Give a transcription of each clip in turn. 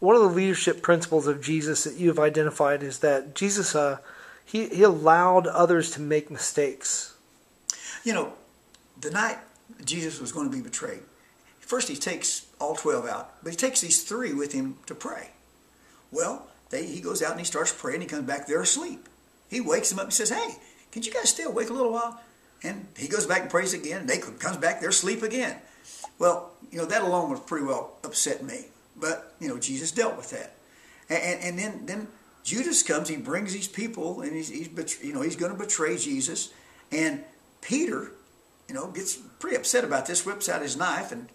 one of the leadership principles of Jesus that you have identified is that Jesus, he allowed others to make mistakes. You know, the night Jesus was going to be betrayed, first he takes all 12 out, but he takes these 3 with him to pray. Well, he goes out and he starts praying. He comes back, they're asleep. He wakes them up and says, hey, can you guys stay awake a little while? And he goes back and prays again. And they comes back, they're asleep again. Well, you know, that alone was pretty well upset me. But, you know, Jesus dealt with that. And then Judas comes, he brings these people, and he's going to betray Jesus. And Peter, you know, gets pretty upset about this, whips out his knife and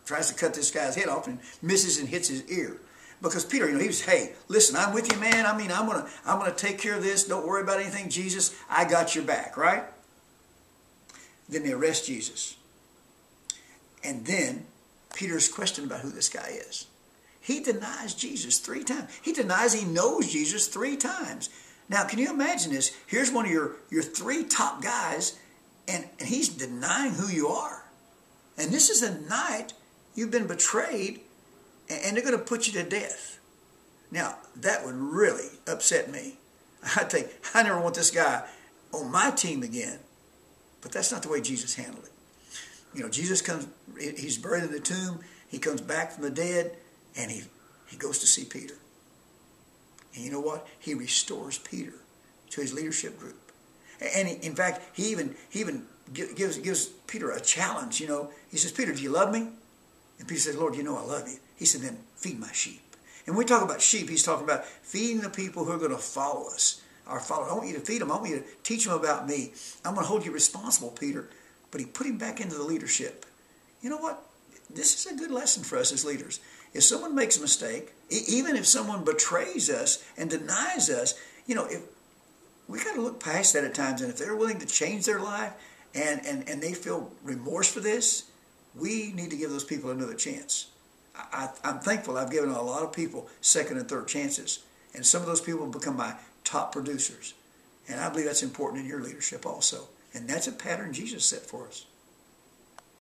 tries to cut this guy's head off and misses and hits his ear. Because Peter, you know, he was, hey, listen, I'm with you, man. I mean, I'm gonna take care of this. Don't worry about anything, Jesus. I got your back, right? Then they arrest Jesus. And then Peter's questioned about who this guy is. He denies Jesus 3 times. He denies he knows Jesus 3 times. Now, can you imagine this? Here's one of your 3 top guys, and he's denying who you are. And this is a night you've been betrayed, and they're going to put you to death. Now, that would really upset me. I think, I never want this guy on my team again. But that's not the way Jesus handled it. You know, Jesus comes, he's buried in the tomb, he comes back from the dead, and he goes to see Peter. And you know what? He restores Peter to his leadership group. And in fact, he even gives Peter a challenge, you know. He says, Peter, do you love me? And Peter says, Lord, you know I love you. He said, then feed my sheep. And when we talk about sheep, he's talking about feeding the people who are going to follow us. Our followers. I want you to feed them. I want you to teach them about me. I'm going to hold you responsible, Peter. But he put him back into the leadership. You know what? This is a good lesson for us as leaders. If someone makes a mistake, even if someone betrays us and denies us, you know, we got to look past that at times. And if they're willing to change their life and they feel remorse for this, we need to give those people another chance. I'm thankful I've given a lot of people 2nd and 3rd chances. And some of those people have become my top producers. And I believe that's important in your leadership also. And that's a pattern Jesus set for us.